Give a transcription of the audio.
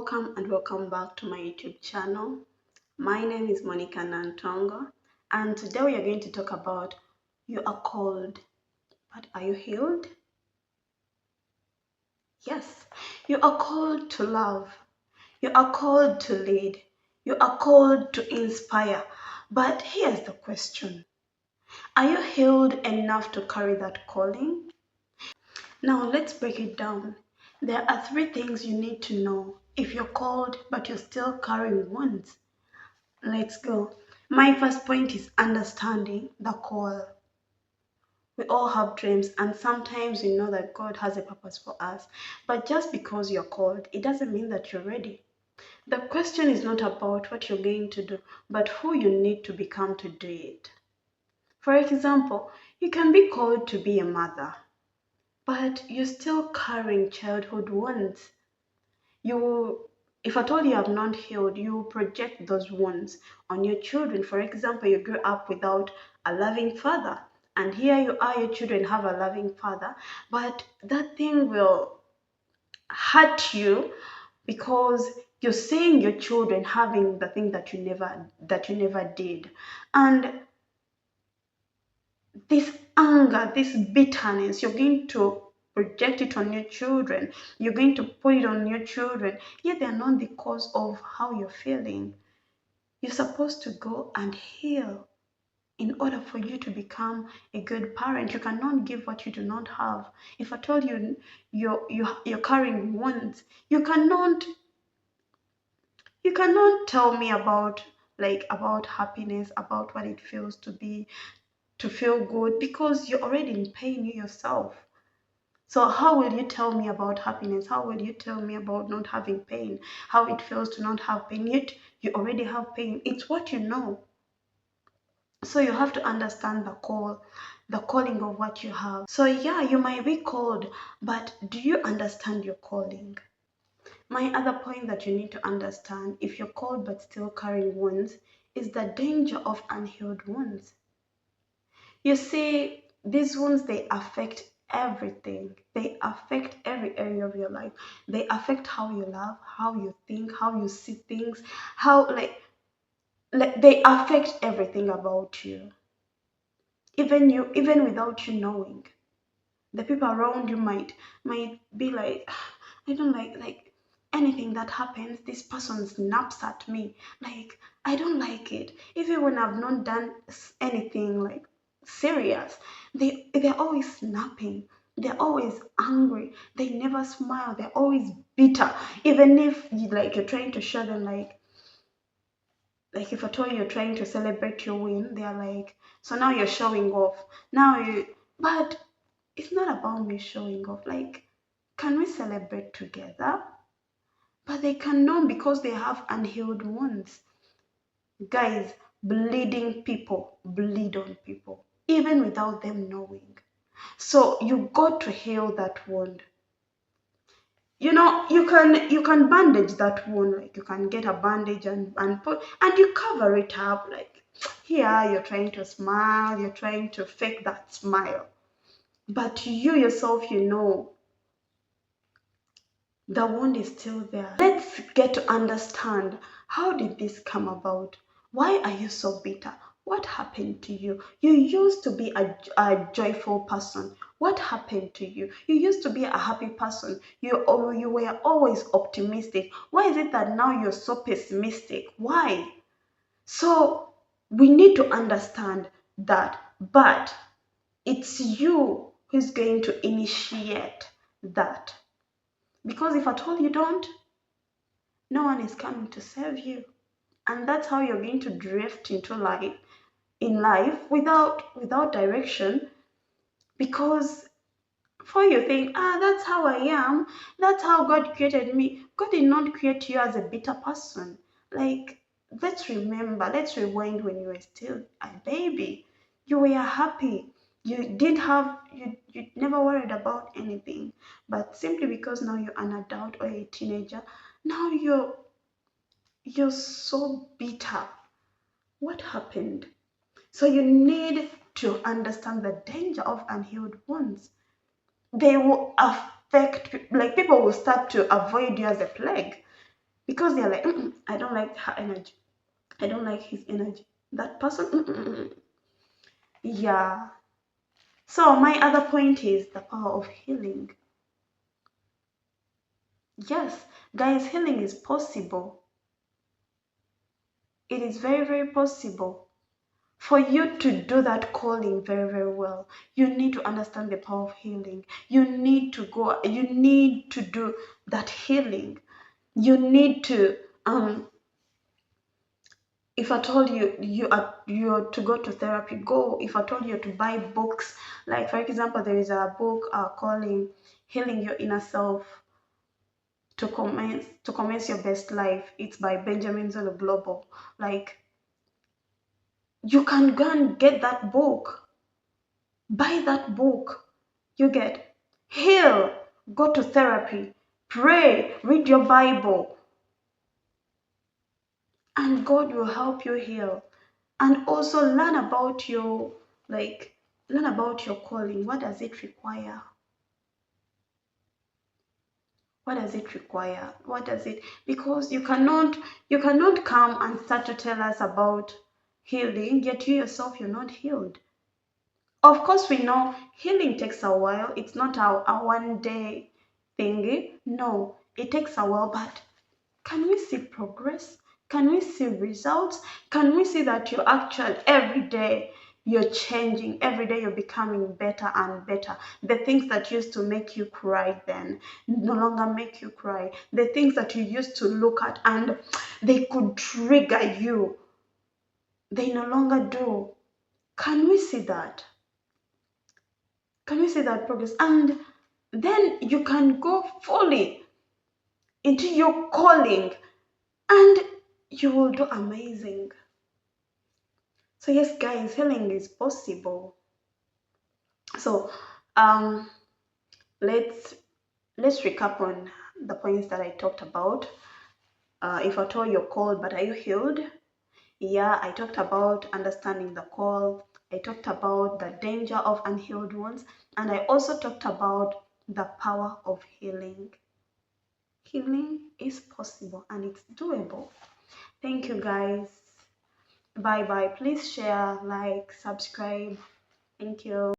Welcome and welcome back to my YouTube channel. My name is Monica Nantongo, and today we are going to talk about you are called, but are you healed? Yes, you are called to love, you are called to lead, you are called to inspire. But here's the question: are you healed enough to carry that calling? Now let's break it down. There are three things you need to know if you're called but you're still carrying wounds. Let's go. My first point is understanding the call. We all have dreams, and sometimes we know that God has a purpose for us. But just because you're called, it doesn't mean that you're ready. The question is not about what you're going to do, but who you need to become to do it. For example, you can be called to be a mother, but you're still carrying childhood wounds. You If at all you have not healed, you project those wounds on your children. For example, you grew up without a loving father, and here you are, your children have a loving father, but that thing will hurt you because you're seeing your children having the thing that you never did. And this anger, this bitterness, you're going to project it on your children. You're going to put it on your children, yet they're not the cause of how you're feeling. You're supposed to go and heal in order for you to become a good parent. You cannot give what you do not have. If I told you you're carrying wounds, you cannot tell me about happiness, about what it feels to feel good, because you're already in pain yourself. So how will you tell me about happiness? How will you tell me about not having pain? How it feels to not have pain? Yet you already have pain. It's what you know. So you have to understand the calling of what you have. So yeah, you might be called, but do you understand your calling? My other point that you need to understand, if you're called but still carrying wounds, is the danger of unhealed wounds. You see, these wounds, they affect everything. They affect every area of your life. They affect how you love, how you think, how you see things, how they affect everything about you. Even without you knowing. The people around you might be like, "Ah, I don't like anything that happens. This person snaps at me. Like, I don't like it. Even when I've not done anything like serious, they're always snapping. They're always angry. They never smile. They're always bitter. Even if you're trying to show them like if at all you're trying to celebrate your win, they're like, so now you're showing off. But it's not about me showing off. Like, can we celebrate together? But they cannot because they have unhealed wounds. Guys, bleeding people bleed on people, even without them knowing. So you got to heal that wound. You can bandage that wound, like you can get a bandage and put and you cover it up, like here you're trying to smile, you're trying to fake that smile, but you yourself, the wound is still there. Let's get to understand, how did this come about? Why are you so bitter? What happened to you? You used to be a joyful person. What happened to you? You used to be a happy person. You were always optimistic. Why is it that now you're so pessimistic? Why? So we need to understand that, but it's you who's going to initiate that. Because if at all you don't, no one is coming to save you. And that's how you're going to drift into life in life without direction, because for you think, that's how I am, that's how God created me. God did not create you as a bitter person. Like, let's rewind when you were still a baby. You were happy. You never worried about anything. But simply because now you're an adult or a teenager, now you're so bitter. What happened? So you need to understand the danger of unhealed wounds. They will affect, like, people will start to avoid you as a plague. because they're like, I don't like her energy, I don't like his energy, that person. Yeah. So my other point is the power of healing. Yes, guys, healing is possible. It is very, very possible. For you to do that calling very, very well, you need to understand the power of healing. You need to go, you need to do that healing. You need to, if I told you you're to go to therapy, go. If I told you to buy books, like for example, there is a book calling Healing Your Inner Self to commence your best life. It's by Benjamin Zolo Global. Like, you can go and get that book, buy that book. You get heal, go to therapy, pray, read your Bible, and God will help you heal. And also like learn about your calling. What does it require? What does it require? What does it, because you cannot come and start to tell us about healing, yet you yourself you're not healed. Of course, we know healing takes a while. It's not a one day thingy. No, it takes a while, but can we see progress? Can we see results? Can we see that you're actually every day you're changing, every day you're becoming better and better? The things that used to make you cry then no longer make you cry. The things that you used to look at and they could trigger you, they no longer do. Can we see that? Can we see that progress? And then you can go fully into your calling and you will do amazing. So yes, guys, healing is possible. So um let's let's recap on the points that I talked about. If at all you're called, but are you healed? Yeah, I talked about understanding the call. I talked about the danger of unhealed wounds, and I also talked about the power of healing. Healing is possible and it's doable. Thank you, guys. Bye bye. Please share, like, subscribe. Thank you.